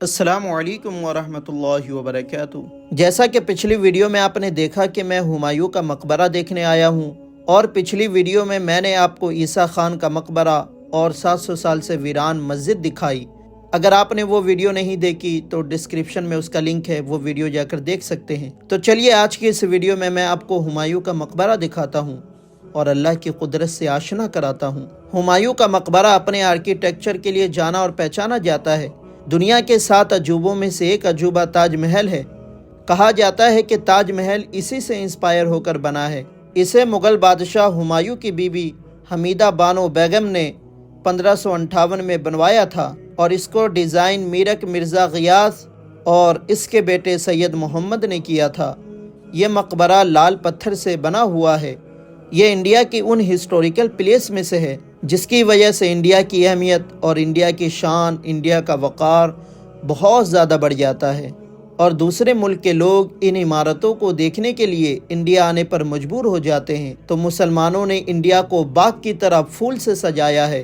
السلام علیکم ورحمۃ اللہ وبرکاتہ۔ جیسا کہ پچھلی ویڈیو میں آپ نے دیکھا کہ میں ہمایوں کا مقبرہ دیکھنے آیا ہوں، اور پچھلی ویڈیو میں نے آپ کو عیسیٰ خان کا مقبرہ اور 700 سال سے ویران مسجد دکھائی۔ اگر آپ نے وہ ویڈیو نہیں دیکھی تو ڈسکرپشن میں اس کا لنک ہے، وہ ویڈیو جا کر دیکھ سکتے ہیں۔ تو چلیے آج کی اس ویڈیو میں آپ کو ہمایوں کا مقبرہ دکھاتا ہوں اور اللہ کی قدرت سے آشنا کراتا ہوں۔ ہمایوں کا مقبرہ اپنے آرکیٹیکچر کے لیے جانا اور پہچانا جاتا ہے۔ دنیا کے 7 عجوبوں میں سے ایک عجوبہ تاج محل ہے۔ کہا جاتا ہے کہ تاج محل اسی سے انسپائر ہو کر بنا ہے۔ اسے مغل بادشاہ ہمایوں کی بیوی حمیدہ بانو بیگم نے 1558 میں بنوایا تھا، اور اس کو ڈیزائن میرک مرزا غیاث اور اس کے بیٹے سید محمد نے کیا تھا۔ یہ مقبرہ لال پتھر سے بنا ہوا ہے۔ یہ انڈیا کی ان ہسٹوریکل پلیس میں سے ہے جس کی وجہ سے انڈیا کی اہمیت اور انڈیا کی شان، انڈیا کا وقار بہت زیادہ بڑھ جاتا ہے، اور دوسرے ملک کے لوگ ان عمارتوں کو دیکھنے کے لیے انڈیا آنے پر مجبور ہو جاتے ہیں۔ تو مسلمانوں نے انڈیا کو باغ کی طرح پھول سے سجایا ہے۔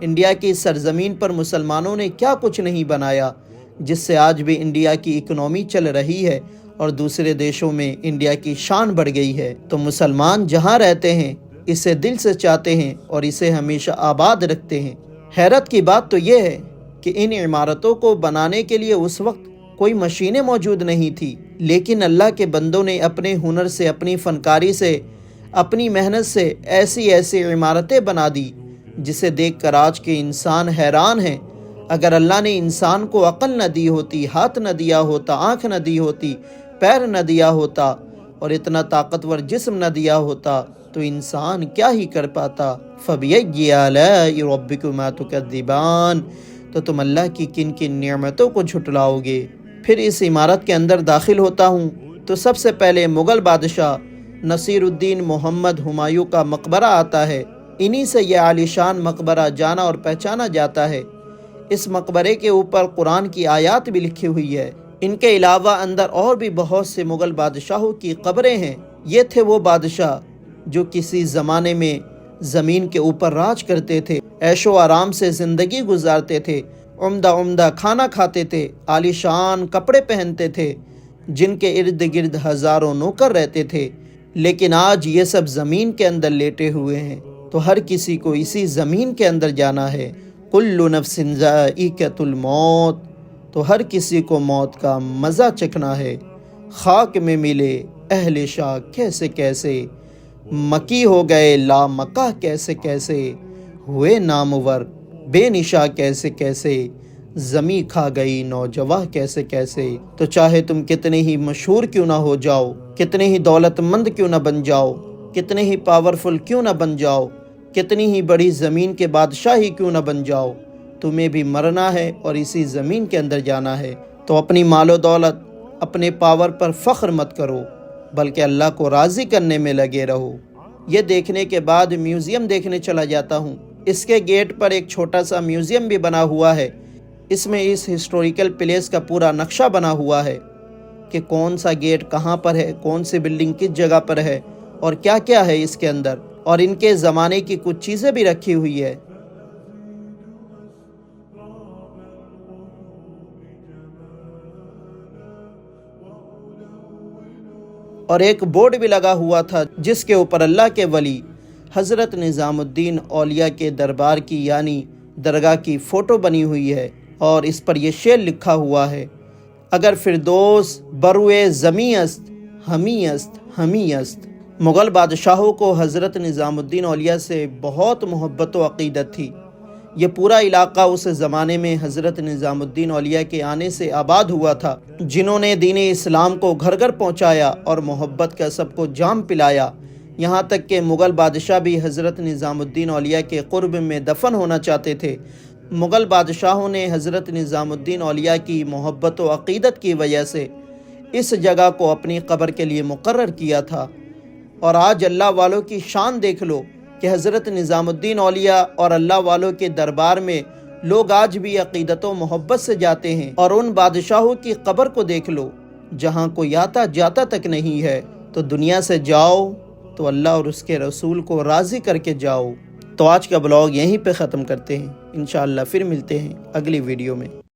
انڈیا کی سرزمین پر مسلمانوں نے کیا کچھ نہیں بنایا جس سے آج بھی انڈیا کی اکنومی چل رہی ہے اور دوسرے دیشوں میں انڈیا کی شان بڑھ گئی ہے۔ تو مسلمان جہاں رہتے ہیں اسے دل سے چاہتے ہیں اور اسے ہمیشہ آباد رکھتے ہیں۔ حیرت کی بات تو یہ ہے کہ ان عمارتوں کو بنانے کے لیے اس وقت کوئی مشینیں موجود نہیں تھی، لیکن اللہ کے بندوں نے اپنے ہنر سے، اپنی فنکاری سے، اپنی محنت سے ایسی عمارتیں بنا دی جسے دیکھ کر آج کے انسان حیران ہیں۔ اگر اللہ نے انسان کو عقل نہ دی ہوتی، ہاتھ نہ دیا ہوتا، آنکھ نہ دی ہوتی، پیر نہ دیا ہوتا اور اتنا طاقتور جسم نہ دیا ہوتا تو انسان کیا ہی کر پاتا۔ فَبِأَيِّ آلَاءِ رَبِّكُمَا تُكَذِّبَانِ، تو تم اللہ کی کن کن نعمتوں کو جھٹلاؤ گے۔ پھر اس عمارت کے اندر داخل ہوتا ہوں تو سب سے پہلے مغل بادشاہ نصیر الدین محمد ہمایوں کا مقبرہ آتا ہے۔ انہی سے یہ عالیشان مقبرہ جانا اور پہچانا جاتا ہے۔ اس مقبرے کے اوپر قرآن کی آیات بھی لکھی ہوئی ہے۔ ان کے علاوہ اندر اور بھی بہت سے مغل بادشاہوں کی قبریں ہیں۔ یہ تھے وہ بادشاہ جو کسی زمانے میں زمین کے اوپر راج کرتے تھے، عیش و آرام سے زندگی گزارتے تھے، عمدہ کھانا کھاتے تھے، عالیشان کپڑے پہنتے تھے، جن کے ارد گرد ہزاروں نوکر رہتے تھے۔ لیکن آج یہ سب زمین کے اندر لیٹے ہوئے ہیں۔ تو ہر کسی کو اسی زمین کے اندر جانا ہے۔ کل نفس ذائقۃ الموت، تو ہر کسی کو موت کا مزہ چکھنا ہے۔ خاک میں ملے اہل شاہ کیسے کیسے، مکی ہو گئے لا مکہ کیسے کیسے، ہوئے نامور بے نشاں کیسے کیسے، زمیں کھا گئی نوجواں کیسے کیسے۔ تو چاہے تم کتنے ہی مشہور کیوں نہ ہو جاؤ، کتنے ہی دولت مند کیوں نہ بن جاؤ، کتنے ہی پاورفل کیوں نہ بن جاؤ، کتنی ہی بڑی زمین کے بادشاہ ہی کیوں نہ بن جاؤ، تمہیں بھی مرنا ہے اور اسی زمین کے اندر جانا ہے۔ تو اپنی مال و دولت، اپنے پاور پر فخر مت کرو، بلکہ اللہ کو راضی کرنے میں لگے رہو۔ یہ دیکھنے کے بعد میوزیم دیکھنے چلا جاتا ہوں۔ اس کے گیٹ پر ایک چھوٹا سا میوزیم بھی بنا ہوا ہے۔ اس میں اس ہسٹوریکل پلیس کا پورا نقشہ بنا ہوا ہے کہ کون سا گیٹ کہاں پر ہے، کون سی بلڈنگ کس جگہ پر ہے، اور کیا کیا ہے اس کے اندر، اور ان کے زمانے کی کچھ چیزیں بھی رکھی ہوئی ہے۔ اور ایک بورڈ بھی لگا ہوا تھا جس کے اوپر اللہ کے ولی حضرت نظام الدین اولیاء کے دربار کی یعنی درگاہ کی فوٹو بنی ہوئی ہے، اور اس پر یہ شعر لکھا ہوا ہے: اگر فردوس بروئے زمیں است، ہمیں است، ہمیں است۔ مغل بادشاہوں کو حضرت نظام الدین اولیاء سے بہت محبت و عقیدت تھی۔ یہ پورا علاقہ اس زمانے میں حضرت نظام الدین اولیاء کے آنے سے آباد ہوا تھا، جنہوں نے دین اسلام کو گھر گھر پہنچایا اور محبت کا سب کو جام پلایا۔ یہاں تک کہ مغل بادشاہ بھی حضرت نظام الدین اولیاء کے قرب میں دفن ہونا چاہتے تھے۔ مغل بادشاہوں نے حضرت نظام الدین اولیاء کی محبت و عقیدت کی وجہ سے اس جگہ کو اپنی قبر کے لیے مقرر کیا تھا۔ اور آج اللہ والوں کی شان دیکھ لو کہ حضرت نظام الدین اولیاء اور اللہ والوں کے دربار میں لوگ آج بھی عقیدت و محبت سے جاتے ہیں، اور ان بادشاہوں کی قبر کو دیکھ لو جہاں کوئی آتا جاتا تک نہیں ہے۔ تو دنیا سے جاؤ تو اللہ اور اس کے رسول کو راضی کر کے جاؤ۔ تو آج کا بلاگ یہیں پہ ختم کرتے ہیں، انشاءاللہ پھر ملتے ہیں اگلی ویڈیو میں۔